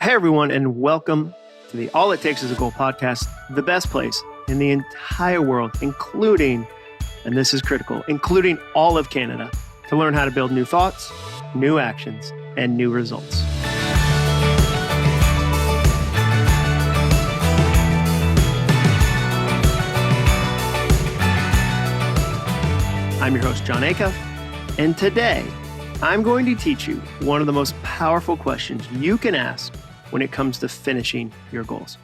Hey, everyone, and welcome to the All It Takes is a Goal podcast, the best place in the entire world, including, and this is critical, including all of Canada, to learn how to build new thoughts, new actions, and new results. I'm your host, Jon Acuff, and today I'm going to teach you one of the most powerful questions you can ask when it comes to finishing your goals.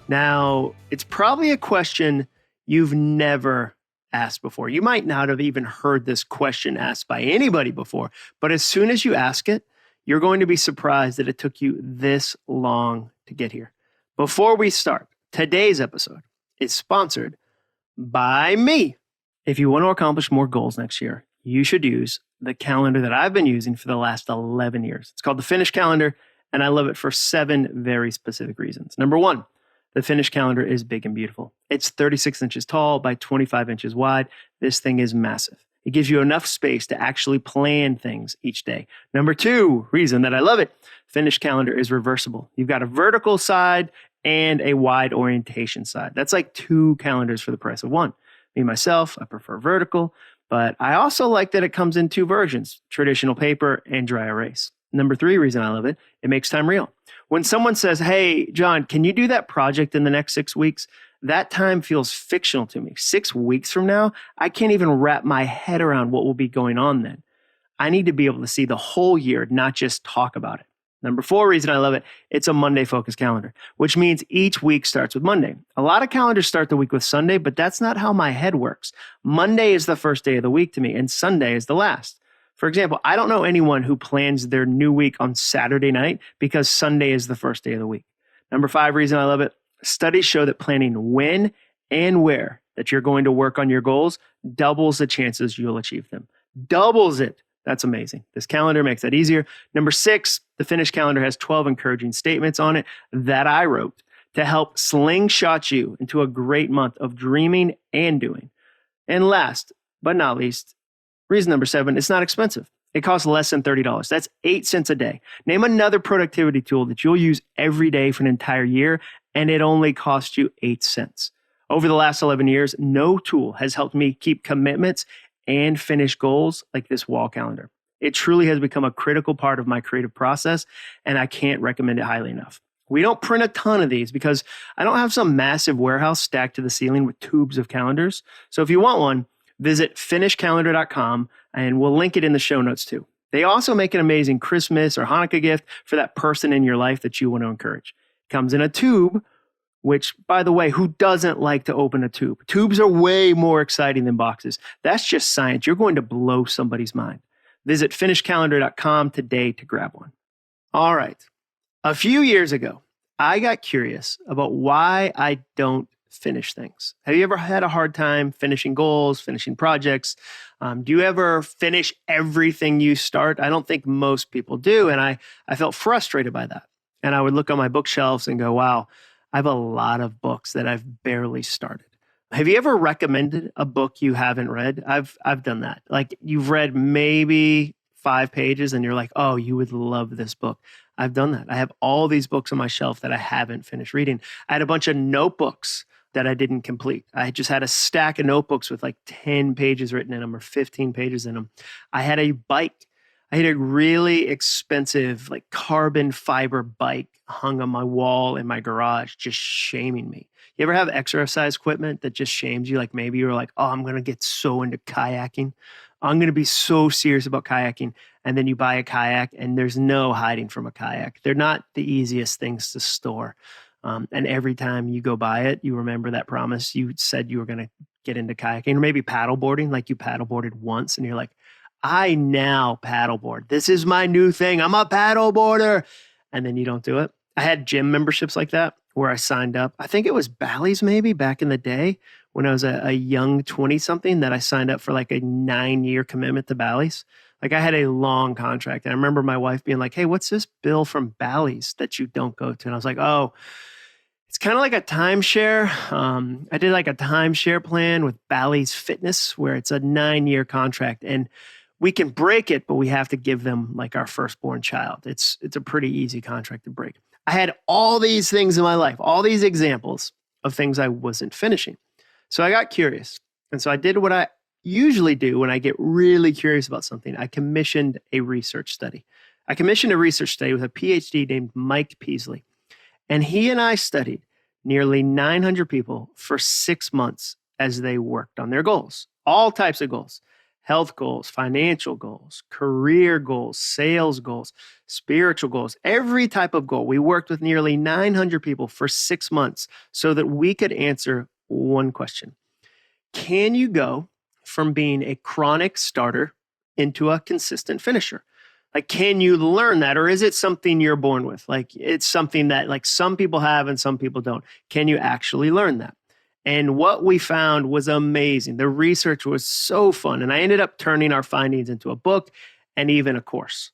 Now, it's probably a question you've never asked before. You might not have even heard this question asked by anybody before, but as soon as you ask it, you're going to be surprised that it took you this long to get here. Before we start, today's episode is sponsored by me. If you want to accomplish more goals next year, you should use the calendar that I've been using for the last 11 years. It's called the Finish Calendar, and I love it for 7 very specific reasons. Number 1, the Finish Calendar is big and beautiful. It's 36 inches tall by 25 inches wide. This thing is massive. It gives you enough space to actually plan things each day. Number 2 reason that I love it, Finish Calendar is reversible. You've got a vertical side and a wide orientation side. That's like 2 calendars for the price of 1. Me, myself, I prefer vertical, but I also like that it comes in 2 versions, traditional paper and dry erase. Number 3 reason I love it, it makes time real. When someone says, hey, Jon, can you do that project in the next 6 weeks? That time feels fictional to me. 6 weeks from now, I can't even wrap my head around what will be going on then. I need to be able to see the whole year, not just talk about it. Number 4 reason I love it, it's a Monday-focused calendar, which means each week starts with Monday. A lot of calendars start the week with Sunday, but that's not how my head works. Monday is the first day of the week to me, and Sunday is the last. For example, I don't know anyone who plans their new week on Saturday night because Sunday is the first day of the week. Number 5 reason I love it, studies show that planning when and where that you're going to work on your goals doubles the chances you'll achieve them. Doubles it. That's amazing. This calendar makes that easier. Number 6, the Finish Calendar has 12 encouraging statements on it that I wrote to help slingshot you into a great month of dreaming and doing. And last but not least, reason number 7, it's not expensive. It costs less than $30. That's 8 cents a day. Name another productivity tool that you'll use every day for an entire year, and it only costs you 8 cents. Over the last 11 years, no tool has helped me keep commitments and finish goals like this wall calendar. It truly has become a critical part of my creative process, and I can't recommend it highly enough. We don't print a ton of these because I don't have some massive warehouse stacked to the ceiling with tubes of calendars. So if you want one, visit finishcalendar.com and we'll link it in the show notes too. They also make an amazing Christmas or Hanukkah gift for that person in your life that you want to encourage. It comes in a tube, which, by the way, who doesn't like to open a tube? Tubes are way more exciting than boxes. That's just science. You're going to blow somebody's mind. Visit finishcalendar.com today to grab one. All right. A few years ago, I got curious about why I don't finish things. Have you ever had a hard time finishing goals, finishing projects? Do you ever finish everything you start? I don't think most people do. And I felt frustrated by that. And I would look on my bookshelves and go, wow, I have a lot of books that I've barely started. Have you ever recommended a book you haven't read? I've done that. Like you've read maybe 5 pages and you're like, oh, you would love this book. I've done that. I have all these books on my shelf that I haven't finished reading. I had a bunch of notebooks that I didn't complete. I just had a stack of notebooks with like 10 pages written in them or 15 pages in them. I had a bike. I had a really expensive like carbon fiber bike hung on my wall in my garage, just shaming me. You ever have exercise equipment that just shames you? Like maybe you're like, oh, I'm going to get so into kayaking. I'm going to be so serious about kayaking. And then you buy a kayak and there's no hiding from a kayak. They're not the easiest things to store. And every time you go buy it, you remember that promise you said you were going to get into kayaking or maybe paddleboarding, like you paddleboarded once and you're like, I now paddleboard. This is my new thing. I'm a paddleboarder. And then you don't do it. I had gym memberships like that where I signed up. I think it was Bally's maybe back in the day when I was a young 20-something that I signed up for like a 9-year commitment to Bally's. Like I had a long contract. And I remember my wife being like, hey, what's this bill from Bally's that you don't go to? And I was like, oh, it's kind of like a timeshare. I did like a timeshare plan with Bally's Fitness where it's a 9-year contract and we can break it, but we have to give them like our firstborn child. It's a pretty easy contract to break. I had all these things in my life, all these examples of things I wasn't finishing. So I got curious. And so I did what I usually do when I get really curious about something. I commissioned a research study. I commissioned a research study with a PhD named Mike Peasley. And he and I studied nearly 900 people for 6 months as they worked on their goals, all types of goals. Health goals, financial goals, career goals, sales goals, spiritual goals, every type of goal. We worked with nearly 900 people for 6 months so that we could answer one question. Can you go from being a chronic starter into a consistent finisher? Like, can you learn that? Or is it something you're born with? Like, it's something that like some people have and some people don't. Can you actually learn that? And what we found was amazing. The research was so fun. And I ended up turning our findings into a book and even a course.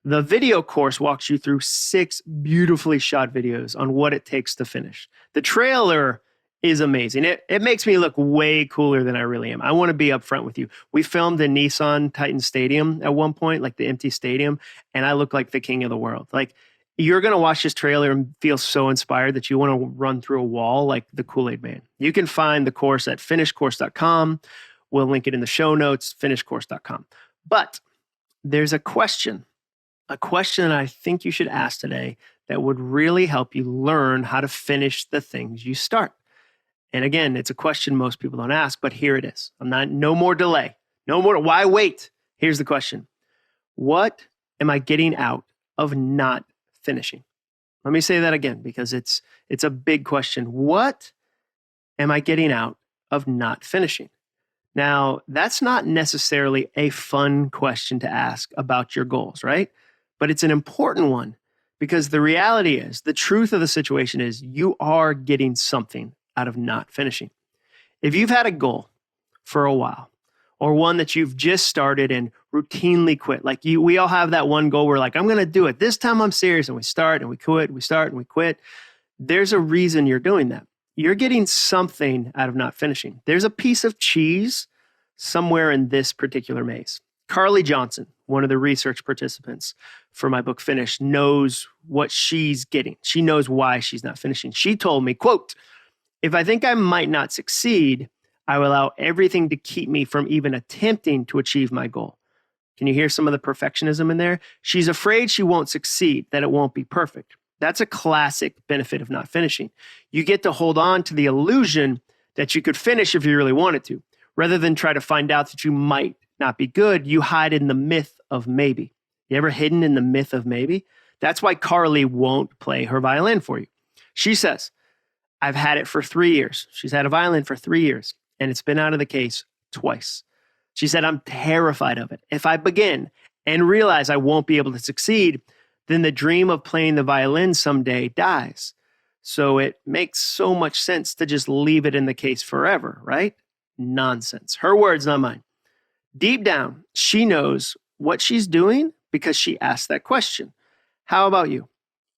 The video course walks you through 6 beautifully shot videos on what it takes to finish. The trailer is amazing. It makes me look way cooler than I really am. I want to be upfront with you. We filmed in Nissan Titan Stadium at one point, like the empty stadium, and I look like the king of the world. Like, you're going to watch this trailer and feel so inspired that you want to run through a wall like the Kool-Aid Man. You can find the course at finishcourse.com. We'll link it in the show notes, finishcourse.com. But there's a question I think you should ask today that would really help you learn how to finish the things you start. And again, it's a question most people don't ask, but here it is. No more delay. No more. Why wait? Here's the question. What am I getting out of not finishing? Let me say that again, because it's a big question. What am I getting out of not finishing? Now, that's not necessarily a fun question to ask about your goals, right? But it's an important one, because the reality is, the truth of the situation is, you are getting something out of not finishing. If you've had a goal for a while, or one that you've just started and routinely quit. Like we all have that one goal where like, I'm going to do it. This time I'm serious. And we start and we quit. We start and we quit. There's a reason you're doing that. You're getting something out of not finishing. There's a piece of cheese somewhere in this particular maze. Carly Johnson, one of the research participants for my book Finish, knows what she's getting. She knows why she's not finishing. She told me, quote, "If I think I might not succeed, I will allow everything to keep me from even attempting to achieve my goal." Can you hear some of the perfectionism in there? She's afraid she won't succeed, that it won't be perfect. That's a classic benefit of not finishing. You get to hold on to the illusion that you could finish if you really wanted to. Rather than try to find out that you might not be good, you hide in the myth of maybe. You ever hidden in the myth of maybe? That's why Carly won't play her violin for you. She says, "I've had it for 3 years." She's had a violin for 3 years. And it's been out of the case twice. She said, "I'm terrified of it. If I begin and realize I won't be able to succeed, then the dream of playing the violin someday dies. So it makes so much sense to just leave it in the case forever, right?" Nonsense. Her words, not mine. Deep down, she knows what she's doing because she asked that question. How about you?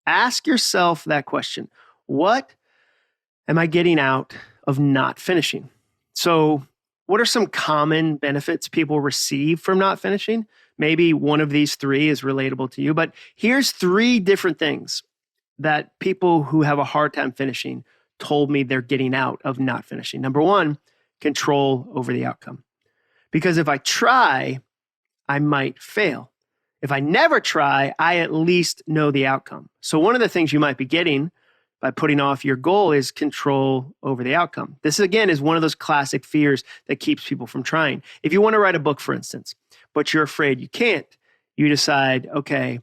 Ask yourself that question. What am I getting out of not finishing? So what are some common benefits people receive from not finishing? Maybe one of these 3 is relatable to you, but here's 3 different things that people who have a hard time finishing told me they're getting out of not finishing. Number 1, control over the outcome. Because if I try, I might fail. If I never try, I at least know the outcome. So one of the things you might be getting by putting off your goal is control over the outcome. This, again, is one of those classic fears that keeps people from trying. If you want to write a book, for instance, but you're afraid you can't, you decide, okay,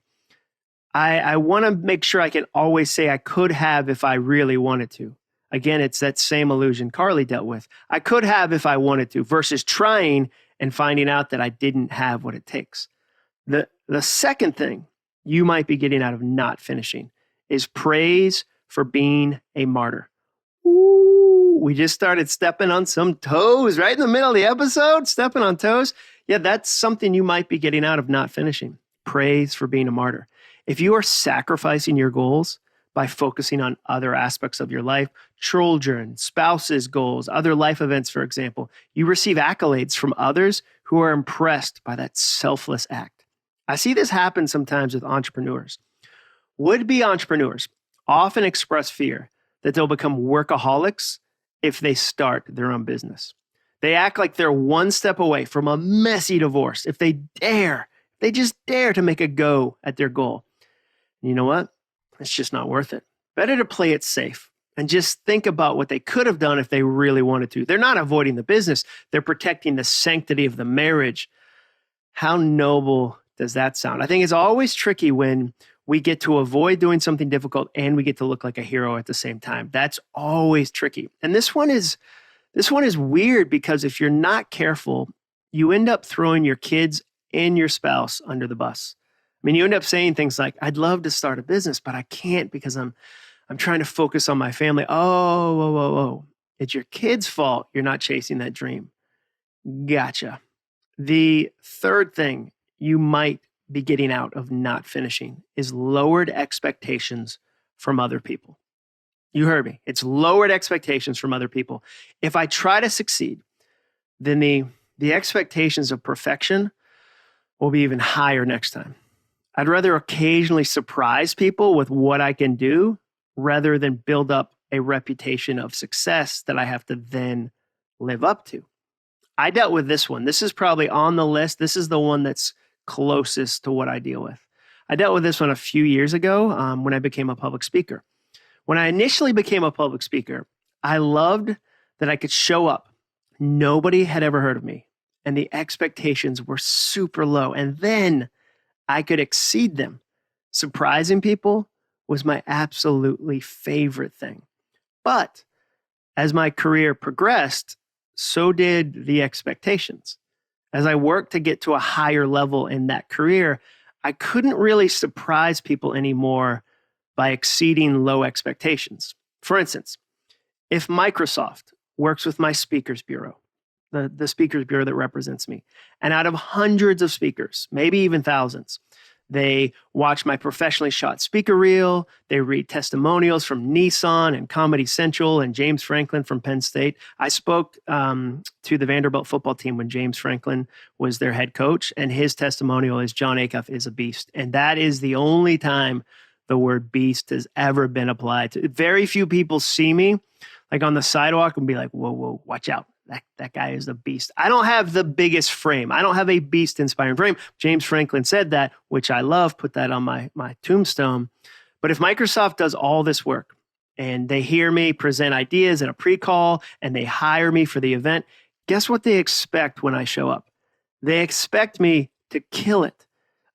I want to make sure I can always say I could have if I really wanted to. Again, it's that same illusion Carly dealt with. I could have if I wanted to, versus trying and finding out that I didn't have what it takes. The second thing you might be getting out of not finishing is praise for being a martyr. Ooh, we just started stepping on some toes right in the middle of the episode, stepping on toes. Yeah, that's something you might be getting out of not finishing. Praise for being a martyr. If you are sacrificing your goals by focusing on other aspects of your life, children, spouses' goals, other life events, for example, you receive accolades from others who are impressed by that selfless act. I see this happen sometimes with entrepreneurs. Would-be entrepreneurs often express fear that they'll become workaholics if they start their own business. They act like they're one step away from a messy divorce if they just dare to make a go at their goal. And you know what? It's just not worth it. Better to play it safe and just think about what they could have done if they really wanted to. They're not avoiding the business. They're protecting the sanctity of the marriage. How noble does that sound? I think it's always tricky when we get to avoid doing something difficult and we get to look like a hero at the same time. That's always tricky. And this one is weird because if you're not careful, you end up throwing your kids and your spouse under the bus. I mean, you end up saying things like, I'd love to start a business, but I can't because I'm trying to focus on my family. Oh. It's your kid's fault you're not chasing that dream. Gotcha. The third thing you might be getting out of not finishing is lowered expectations from other people. You heard me. It's lowered expectations from other people. If I try to succeed, then the expectations of perfection will be even higher next time. I'd rather occasionally surprise people with what I can do rather than build up a reputation of success that I have to then live up to. I dealt with this one. This is probably on the list. This is the one that's closest to what I deal with. I dealt with this one a few years ago when I became a public speaker. When I initially became a public speaker, I loved that I could show up. Nobody had ever heard of me, and the expectations were super low. And then I could exceed them. Surprising people was my absolutely favorite thing. But as my career progressed, so did the expectations. As I worked to get to a higher level in that career, I couldn't really surprise people anymore by exceeding low expectations. For instance, if Microsoft works with my speakers bureau, the speakers bureau that represents me, and out of hundreds of speakers, maybe even thousands, they watch my professionally shot speaker reel. They read testimonials from Nissan and Comedy Central and James Franklin from Penn State. I spoke to the Vanderbilt football team when James Franklin was their head coach, and his testimonial is Jon Acuff is a beast. And that is the only time the word beast has ever been applied to. Very few people see me like on the sidewalk and be like, whoa, watch out. That guy is a beast. I don't have the biggest frame. I don't have a beast-inspiring frame. James Franklin said that, which I love, put that on my tombstone. But if Microsoft does all this work and they hear me present ideas at a pre-call and they hire me for the event, guess what they expect when I show up? They expect me to kill it.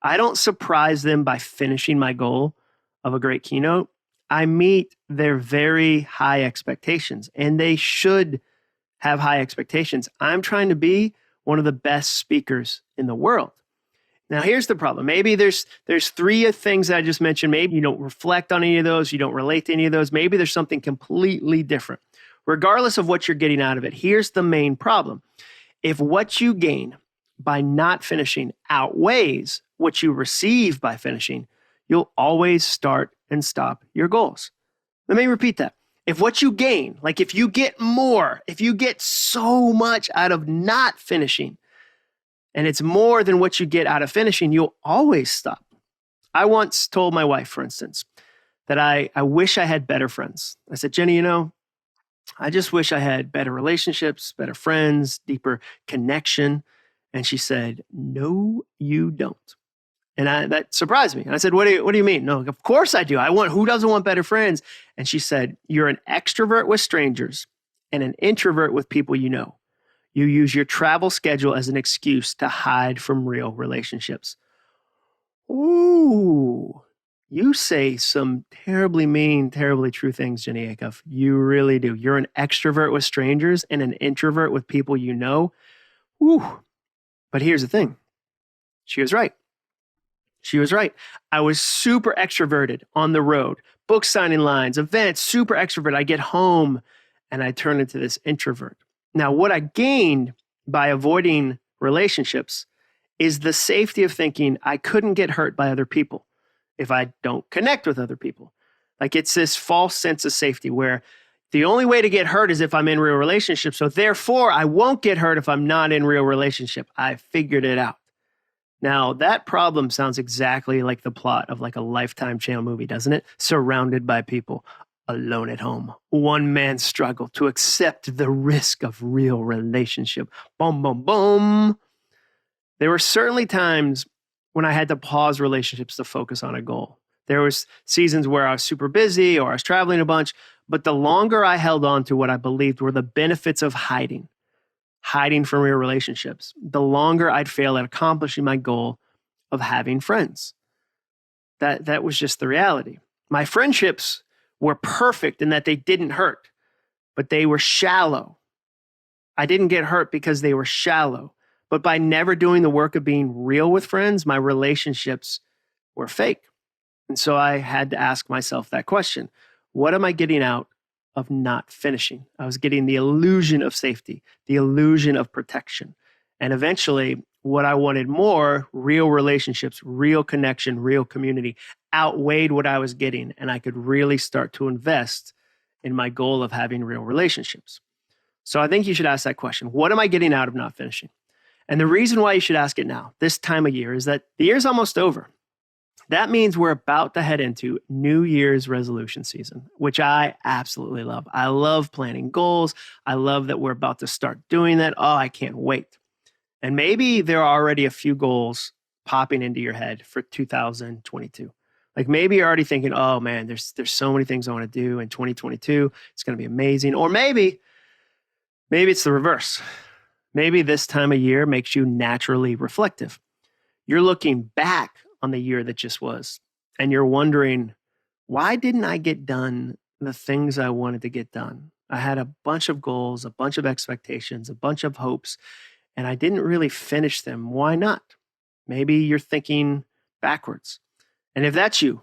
I don't surprise them by finishing my goal of a great keynote. I meet their very high expectations, and they should have high expectations. I'm trying to be one of the best speakers in the world. Now, here's the problem. Maybe there's three things that I just mentioned. Maybe you don't reflect on any of those. You don't relate to any of those. Maybe there's something completely different. Regardless of what you're getting out of it, here's the main problem. If what you gain by not finishing outweighs what you receive by finishing, you'll always start and stop your goals. Let me repeat that. If what you gain, like if you get more, if you get so much out of not finishing, and it's more than what you get out of finishing, you'll always stop. I once told my wife, for instance, that I wish I had better friends. I said, Jenny, I just wish I had better relationships, better friends, deeper connection. And she said, no, you don't. And that surprised me. And I said, what do you mean? No, of course I do. Who doesn't want better friends? And she said, you're an extrovert with strangers and an introvert with people you know. You use your travel schedule as an excuse to hide from real relationships. Ooh, you say some terribly mean, terribly true things, Jenny Acuff. You really do. You're an extrovert with strangers and an introvert with people you know. Ooh. But here's the thing. She was right. She was right. I was super extroverted on the road, book signing lines, events, super extrovert. I get home and I turn into this introvert. Now, what I gained by avoiding relationships is the safety of thinking I couldn't get hurt by other people if I don't connect with other people. Like it's this false sense of safety where the only way to get hurt is if I'm in real relationship. So therefore, I won't get hurt if I'm not in real relationship. I figured it out. Now, that problem sounds exactly like the plot of like a Lifetime channel movie, doesn't it? Surrounded by people, alone at home. One man's struggle to accept the risk of real relationship. Boom, boom, boom. There were certainly times when I had to pause relationships to focus on a goal. There was seasons where I was super busy or I was traveling a bunch, but the longer I held on to what I believed were the benefits of hiding from real relationships, the longer I'd fail at accomplishing my goal of having friends. That was just the reality. My friendships were perfect in that they didn't hurt, but they were shallow. I didn't get hurt because they were shallow. But by never doing the work of being real with friends, my relationships were fake. And so I had to ask myself that question. What am I getting out of not finishing? I was getting the illusion of safety, the illusion of protection. And eventually, what I wanted more, real relationships, real connection, real community, outweighed what I was getting. And I could really start to invest in my goal of having real relationships. So I think you should ask that question. What am I getting out of not finishing? And the reason why you should ask it now, this time of year, is that the year's almost over. That means we're about to head into New Year's resolution season, which I absolutely love. I love planning goals. I love that we're about to start doing that. Oh, I can't wait. And maybe there are already a few goals popping into your head for 2022. Like maybe you're already thinking, oh man, there's so many things I want to do in 2022. It's going to be amazing. Or maybe it's the reverse. Maybe this time of year makes you naturally reflective. You're looking back on the year that just was, and you're wondering, why didn't I get done the things I wanted to get done? I had a bunch of goals, a bunch of expectations, a bunch of hopes, and I didn't really finish them. Why not? Maybe you're thinking backwards. And if that's you,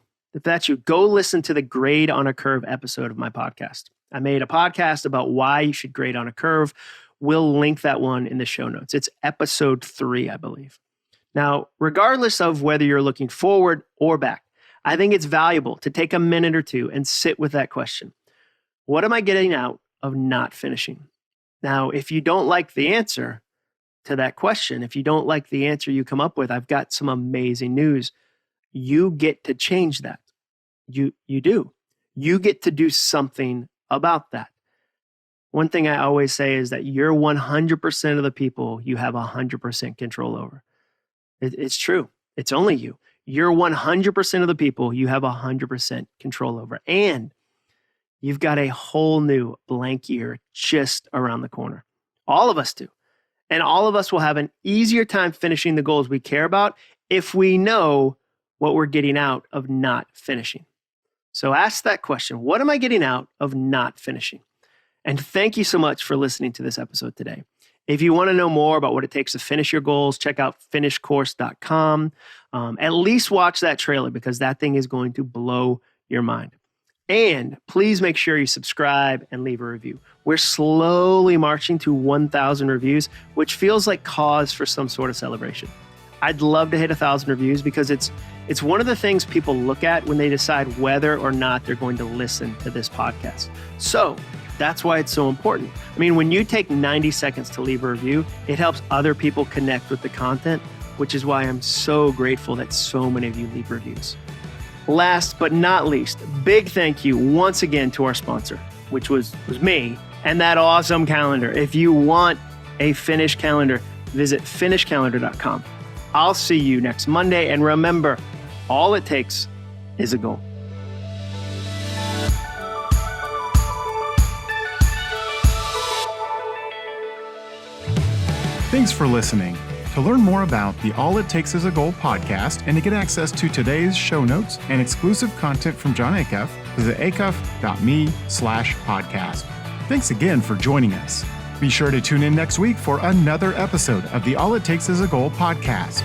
go listen to the Grade on a Curve episode of my podcast. I made a podcast about why you should grade on a curve. We'll link that one in the show notes. It's episode 3, I believe. Now, regardless of whether you're looking forward or back, I think it's valuable to take a minute or two and sit with that question. What am I getting out of not finishing? Now, if you don't like the answer to that question, if you don't like the answer you come up with, I've got some amazing news. You get to change that. You do. You get to do something about that. One thing I always say is that you're 100% of the people you have 100% control over. It's true. It's only you. You're 100% of the people you have 100% control over. And you've got a whole new blank year just around the corner. All of us do. And all of us will have an easier time finishing the goals we care about if we know what we're getting out of not finishing. So ask that question. What am I getting out of not finishing? And thank you so much for listening to this episode today. If you want to know more about what it takes to finish your goals, check out finishcourse.com. At least watch that trailer because that thing is going to blow your mind. And please make sure you subscribe and leave a review. We're slowly marching to 1,000 reviews, which feels like cause for some sort of celebration. I'd love to hit 1,000 reviews because it's one of the things people look at when they decide whether or not they're going to listen to this podcast. So that's why it's so important. I mean, when you take 90 seconds to leave a review, it helps other people connect with the content, which is why I'm so grateful that so many of you leave reviews. Last but not least, big thank you once again to our sponsor, which was me, and that awesome calendar. If you want a finished calendar, visit finishcalendar.com. I'll see you next Monday, and remember, all it takes is a goal. Thanks for listening. To learn more about the All It Takes Is a Goal podcast and to get access to today's show notes and exclusive content from Jon Acuff, visit acuff.me/podcast. Thanks again for joining us. Be sure to tune in next week for another episode of the All It Takes Is a Goal podcast.